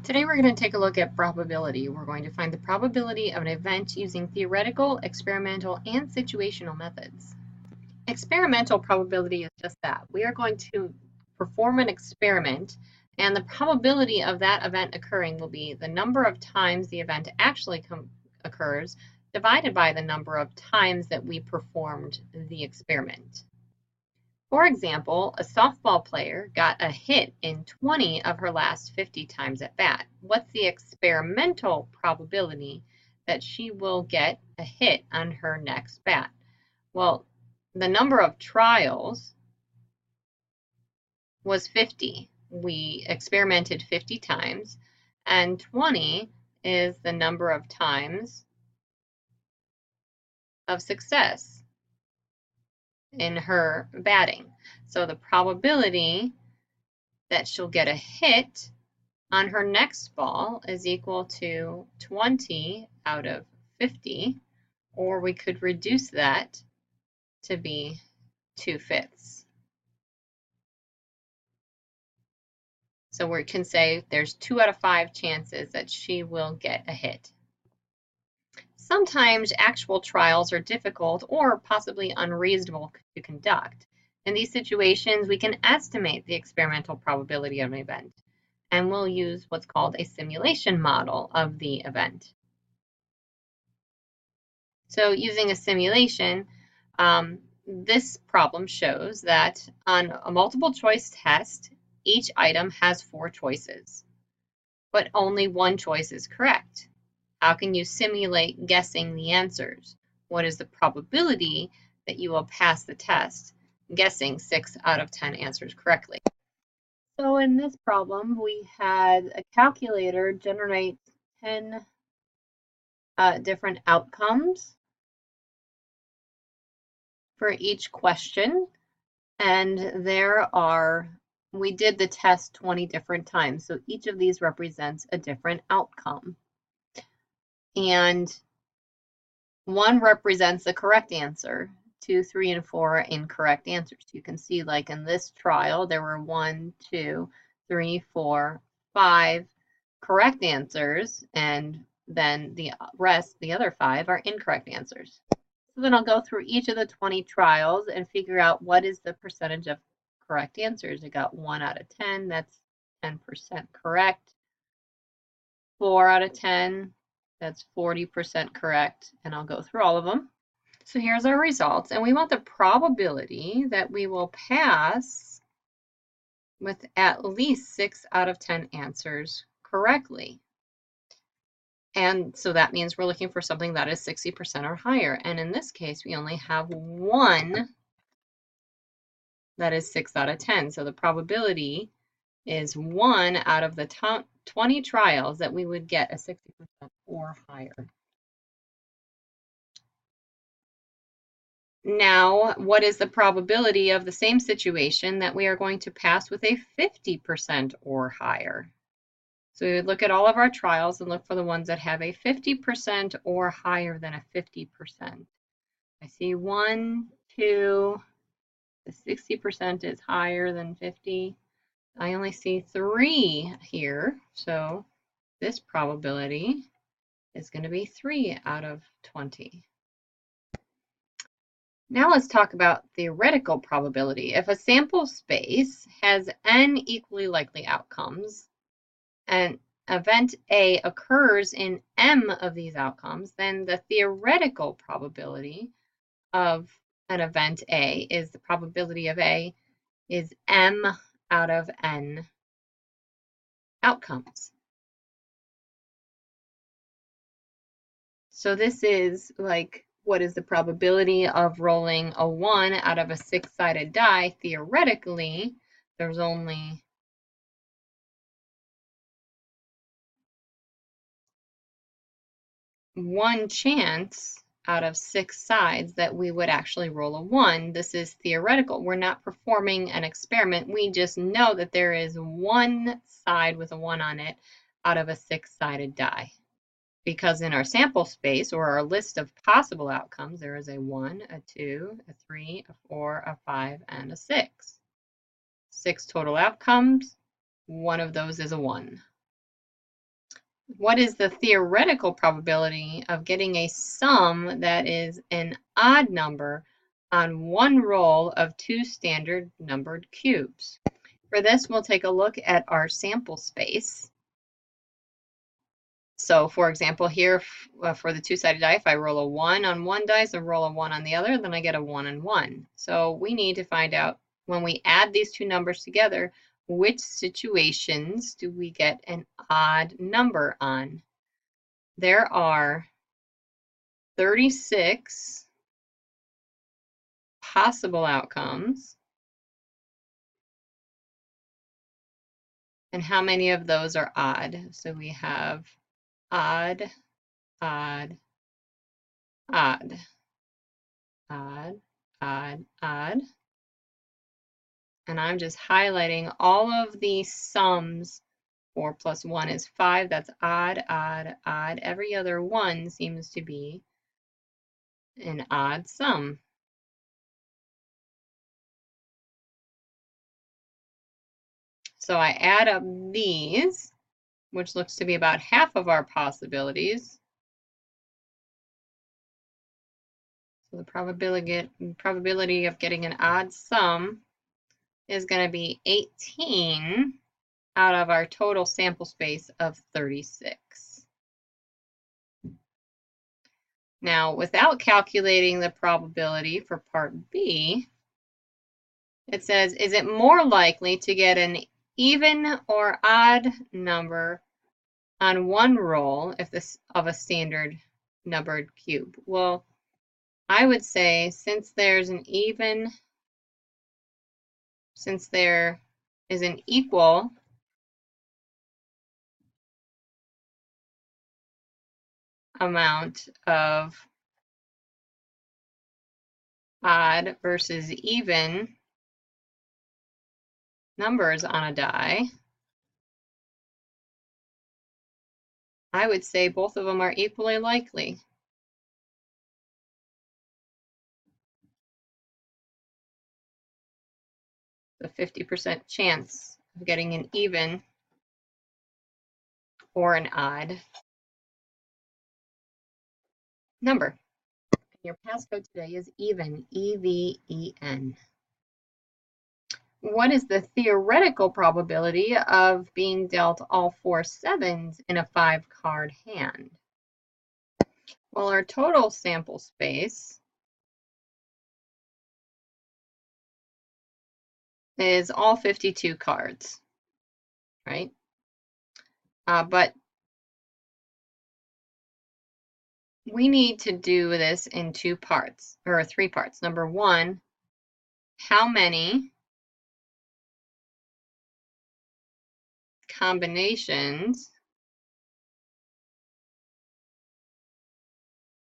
Today we're going to take a look at probability. We're going to find the probability of an event using theoretical, experimental, and situational methods. Experimental probability is just that. We are going to perform an experiment, and the probability of that event occurring will be the number of times the event actually occurs divided by the number of times that we performed the experiment. For example, a softball player got a hit in 20 of her last 50 times at bat. What's the experimental probability that she will get a hit on her next bat? Well, the number of trials was 50. We experimented 50 times, and 20 is the number of times of success in her batting. So the probability that she'll get a hit on her next ball is equal to 20 out of 50, or we could reduce that to be 2/5. So we can say there's 2 out of 5 chances that she will get a hit. Sometimes actual trials are difficult or possibly unreasonable to conduct. In these situations, we can estimate the experimental probability of an event, and we'll use what's called a simulation model of the event. So using a simulation, this problem shows that on a multiple choice test, each item has 4 choices, but only one choice is correct. How can you simulate guessing the answers? What is the probability that you will pass the test guessing 6 out of 10 answers correctly? So in this problem, we had a calculator generate 10 different outcomes for each question. And we did the test 20 different times. So each of these represents a different outcome. And 1 represents the correct answer, 2, 3, and 4 are incorrect answers. You can see, like in this trial, there were 1, 2, 3, 4, 5 correct answers, and then the other 5 are incorrect answers. So then I'll go through each of the 20 trials and figure out what is the percentage of correct answers. I got 1 out of 10, that's 10% correct. 4 out of 10, that's 40% correct, and I'll go through all of them. So here's our results, and we want the probability that we will pass with at least 6 out of 10 answers correctly. And so that means we're looking for something that is 60% or higher. And in this case, we only have 1 that is 6 out of 10. So the probability is 1 out of the 20 trials that we would get a 60% or higher. Now, what is the probability of the same situation that we are going to pass with a 50% or higher? So we would look at all of our trials and look for the ones that have a 50% or higher than a 50%. I see 1, 2, the 60% is higher than 50. I only see 3 here, so this probability is going to be 3 out of 20. Now let's talk about theoretical probability. If a sample space has n equally likely outcomes, and event A occurs in m of these outcomes, then the theoretical probability of an event A is the probability of A is m out of n outcomes. So this is like, what is the probability of rolling a 1 out of a 6-sided die? Theoretically, there's only one chance out of 6 sides that we would actually roll a 1. This is theoretical. We're not performing an experiment. We just know that there is one side with a 1 on it out of a 6-sided die. Because in our sample space, or our list of possible outcomes, there is a 1, a 2, a 3, a 4, a 5, and a 6. 6 total outcomes. One of those is a 1. what is the theoretical probability of getting a sum that is an odd number on one roll of two standard numbered cubes? For this, we'll take a look at our sample space. So for example, here for the two-sided die, if I roll a 1 on one dice and roll a 1 on the other, then I get a 1 and 1. So we need to find out, when we add these two numbers together, which situations do we get an odd number on? There are 36 possible outcomes. And how many of those are odd? So we have odd, odd, odd, odd, odd, odd. And I'm just highlighting all of these sums. 4 plus 1 is 5. That's odd, odd, odd. Every other one seems to be an odd sum. So I add up these, which looks to be about half of our possibilities. So the probability of getting an odd sum is going to be 18 out of our total sample space of 36. Now, without calculating the probability for part B, it says, is it more likely to get an even or odd number on one roll of a standard numbered cube? Well, I would say since there is an equal amount of odd versus even numbers on a die, I would say both of them are equally likely. The 50% chance of getting an even or an odd number. Your passcode today is even, E-V-E-N. What is the theoretical probability of being dealt all 4 sevens in a 5-card hand? Well, our total sample space is all 52 cards, right? But we need to do this in 2 parts, or 3 parts. Number 1, how many combinations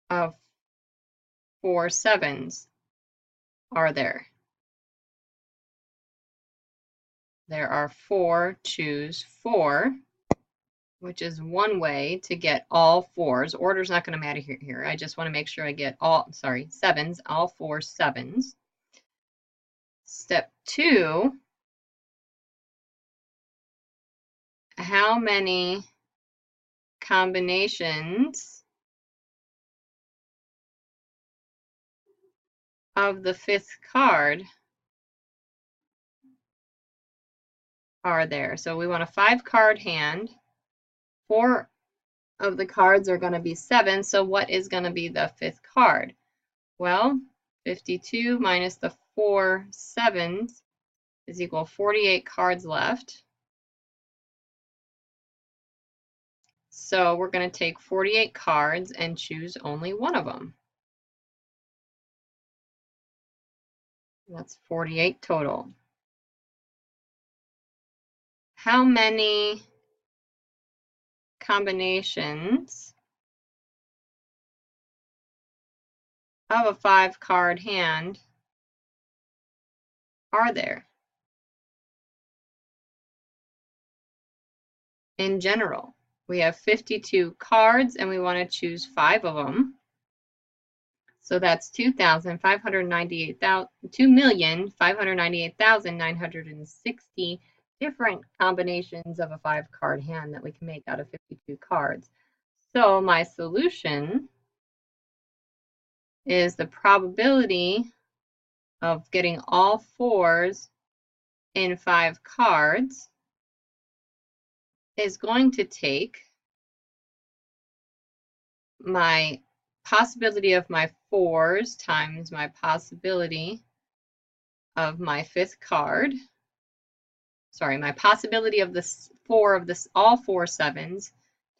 of 4 sevens are there? There are 4, choose 4, which is one way to get all 4s. Order's not going to matter here. I just want to make sure I get sevens, all 4 sevens. Step 2, how many combinations of the 5th card are there? So we want a 5-card hand. 4 of the cards are going to be 7. So what is going to be the 5th card? Well, 52 minus the 4 sevens is equal to 48 cards left. So we're going to take 48 cards and choose only one of them. That's 48 total. How many combinations of a 5-card hand are there in general? We have 52 cards and we want to choose 5 of them. So that's 2,598,960 different combinations of a 5-card hand that we can make out of 52 cards. So my solution is the probability of getting all 4s in 5 cards is going to take my possibility of my 4s times my possibility of my 5th card. Sorry, my possibility of this 4 of this, all 4 7s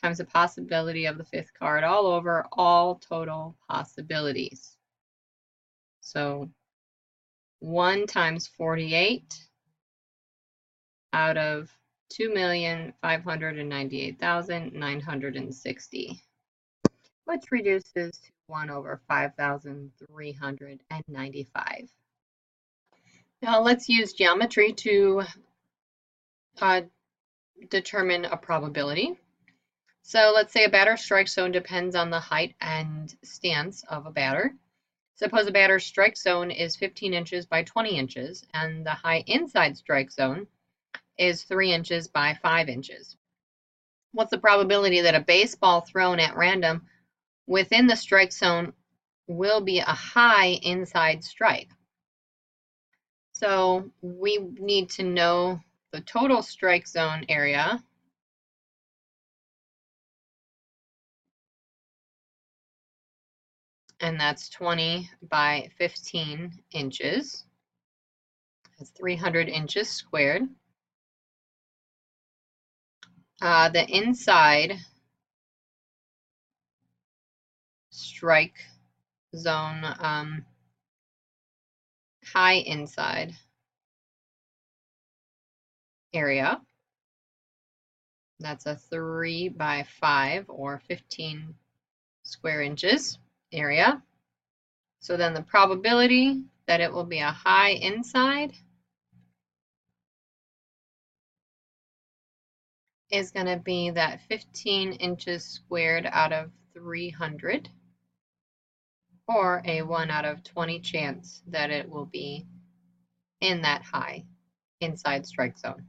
times the possibility of the 5th card, all over all total possibilities. So 1 times 48 out of 2,598,960, which reduces to 1 over 5,395. Now let's use geometry to determine a probability. So let's say a batter's strike zone depends on the height and stance of a batter. Suppose a batter's strike zone is 15 inches by 20 inches, and the high inside strike zone is 3 inches by 5 inches. What's the probability that a baseball thrown at random within the strike zone will be a high inside strike? So we need to know the total strike zone area, and that's 20 by 15 inches. That's 300 inches squared. The inside strike zone, high inside area, that's a 3 by 5 or 15 square inches area. So then the probability that it will be a high inside is going to be that 15 inches squared out of 300, or a 1 out of 20 chance that it will be in that high inside strike zone.